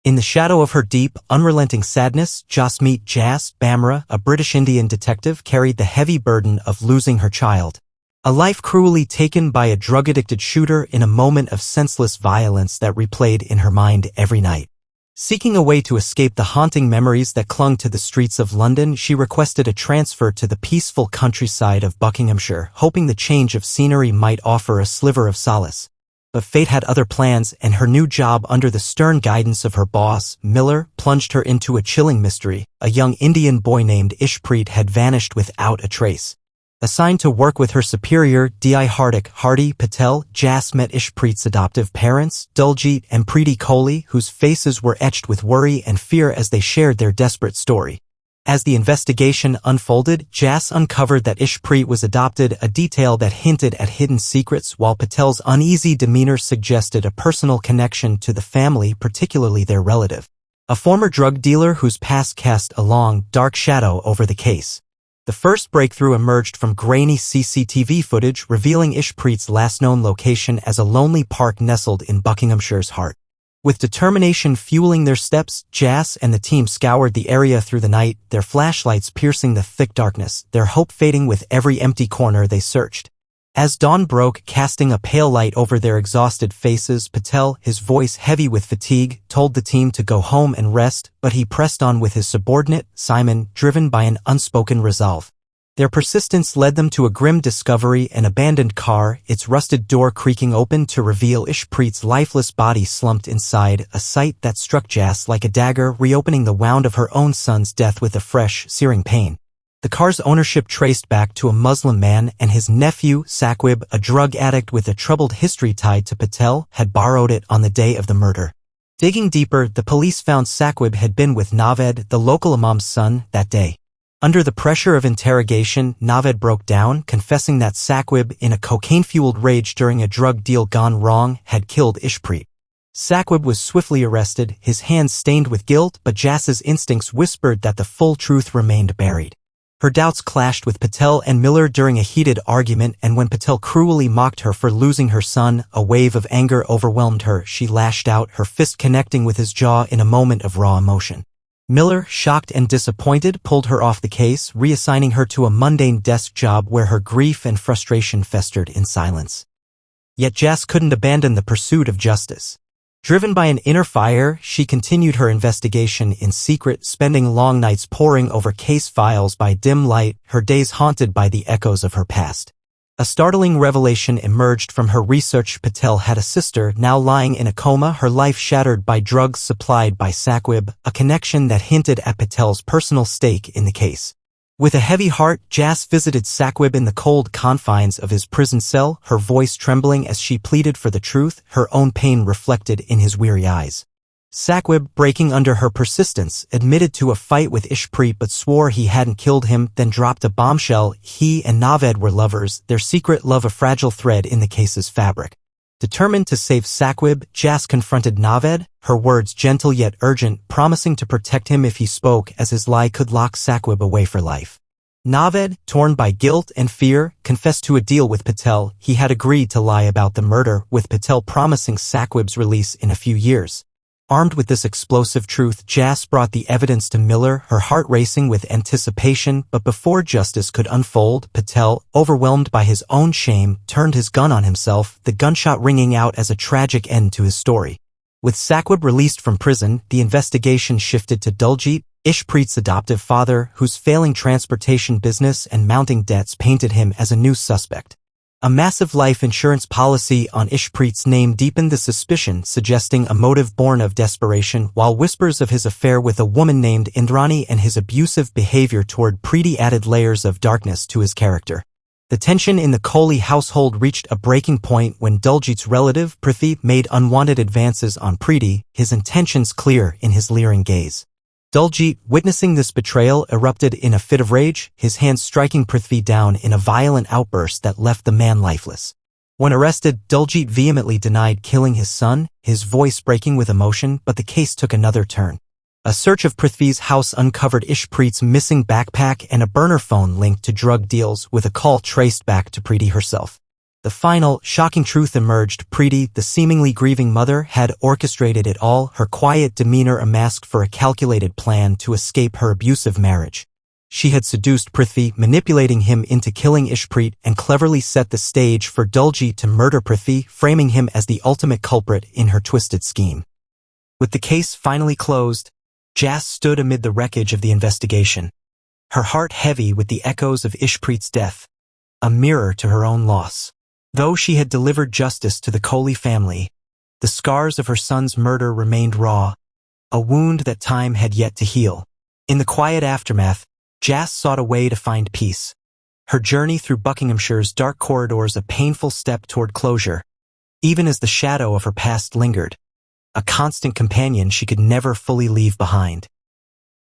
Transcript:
In the shadow of her deep, unrelenting sadness, Jasmeet Jas Bamra, a British Indian detective, carried the heavy burden of losing her child. A life cruelly taken by a drug-addicted shooter in a moment of senseless violence that replayed in her mind every night. Seeking a way to escape the haunting memories that clung to the streets of London, she requested a transfer to the peaceful countryside of Buckinghamshire, hoping the change of scenery might offer a sliver of solace. But fate had other plans, and her new job under the stern guidance of her boss, Miller, plunged her into a chilling mystery. A young Indian boy named Ishpreet had vanished without a trace. Assigned to work with her superior, Hardy Patel, Jas met Ishpreet's adoptive parents, Daljit and Preeti Kohli, whose faces were etched with worry and fear as they shared their desperate story. As the investigation unfolded, Jas uncovered that Ishpreet was adopted, a detail that hinted at hidden secrets, while Patel's uneasy demeanor suggested a personal connection to the family, particularly their relative, a former drug dealer whose past cast a long, dark shadow over the case. The first breakthrough emerged from grainy CCTV footage revealing Ishpreet's last known location as a lonely park nestled in Buckinghamshire's heart. With determination fueling their steps, Jas and the team scoured the area through the night, their flashlights piercing the thick darkness, their hope fading with every empty corner they searched. As dawn broke, casting a pale light over their exhausted faces, Patel, his voice heavy with fatigue, told the team to go home and rest, but he pressed on with his subordinate, Simon, driven by an unspoken resolve. Their persistence led them to a grim discovery: an abandoned car, its rusted door creaking open to reveal Ishpreet's lifeless body slumped inside, a sight that struck Jas like a dagger, reopening the wound of her own son's death with a fresh, searing pain. The car's ownership traced back to a Muslim man, and his nephew, Saqib, a drug addict with a troubled history tied to Patel, had borrowed it on the day of the murder. Digging deeper, the police found Saqib had been with Naved, the local imam's son, that day. Under the pressure of interrogation, Naved broke down, confessing that Saqib, in a cocaine-fueled rage during a drug deal gone wrong, had killed Ishpreet. Saqib was swiftly arrested, his hands stained with guilt, but Jas's instincts whispered that the full truth remained buried. Her doubts clashed with Patel and Miller during a heated argument, and when Patel cruelly mocked her for losing her son, a wave of anger overwhelmed her. She lashed out, her fist connecting with his jaw in a moment of raw emotion. Miller, shocked and disappointed, pulled her off the case, reassigning her to a mundane desk job where her grief and frustration festered in silence. Yet Jas couldn't abandon the pursuit of justice. Driven by an inner fire, she continued her investigation in secret, spending long nights poring over case files by dim light, her days haunted by the echoes of her past. A startling revelation emerged from her research: Patel had a sister, now lying in a coma, her life shattered by drugs supplied by Saqib, a connection that hinted at Patel's personal stake in the case. With a heavy heart, Jas visited Saqib in the cold confines of his prison cell, her voice trembling as she pleaded for the truth, her own pain reflected in his weary eyes. Saqib, breaking under her persistence, admitted to a fight with Ishpreet but swore he hadn't killed him, then dropped a bombshell: he and Naved were lovers, their secret love a fragile thread in the case's fabric. Determined to save Saqib, Jas confronted Naved, her words gentle yet urgent, promising to protect him if he spoke, as his lie could lock Saqib away for life. Naved, torn by guilt and fear, confessed to a deal with Patel. He had agreed to lie about the murder, with Patel promising Saqib's release in a few years. Armed with this explosive truth, Jas brought the evidence to Miller, her heart racing with anticipation, but before justice could unfold, Patel, overwhelmed by his own shame, turned his gun on himself, the gunshot ringing out as a tragic end to his story. With Saqib released from prison, the investigation shifted to Daljit, Ishpreet's adoptive father, whose failing transportation business and mounting debts painted him as a new suspect. A massive life insurance policy on Ishpreet's name deepened the suspicion, suggesting a motive born of desperation, while whispers of his affair with a woman named Indrani and his abusive behavior toward Preeti added layers of darkness to his character. The tension in the Kohli household reached a breaking point when Daljit's relative, Prithvi, made unwanted advances on Preeti, his intentions clear in his leering gaze. Daljit, witnessing this betrayal, erupted in a fit of rage, his hands striking Prithvi down in a violent outburst that left the man lifeless. When arrested, Daljit vehemently denied killing his son, his voice breaking with emotion, but the case took another turn. A search of Prithvi's house uncovered Ishpreet's missing backpack and a burner phone linked to drug deals, with a call traced back to Preeti herself. The final, shocking truth emerged. Preeti, the seemingly grieving mother, had orchestrated it all, her quiet demeanor a mask for a calculated plan to escape her abusive marriage. She had seduced Prithvi, manipulating him into killing Ishpreet, and cleverly set the stage for Dulji to murder Prithvi, framing him as the ultimate culprit in her twisted scheme. With the case finally closed, Jas stood amid the wreckage of the investigation, her heart heavy with the echoes of Ishpreet's death, a mirror to her own loss. Though she had delivered justice to the Kohli family, the scars of her son's murder remained raw, a wound that time had yet to heal. In the quiet aftermath, Jas sought a way to find peace. Her journey through Buckinghamshire's dark corridors a painful step toward closure, even as the shadow of her past lingered, a constant companion she could never fully leave behind.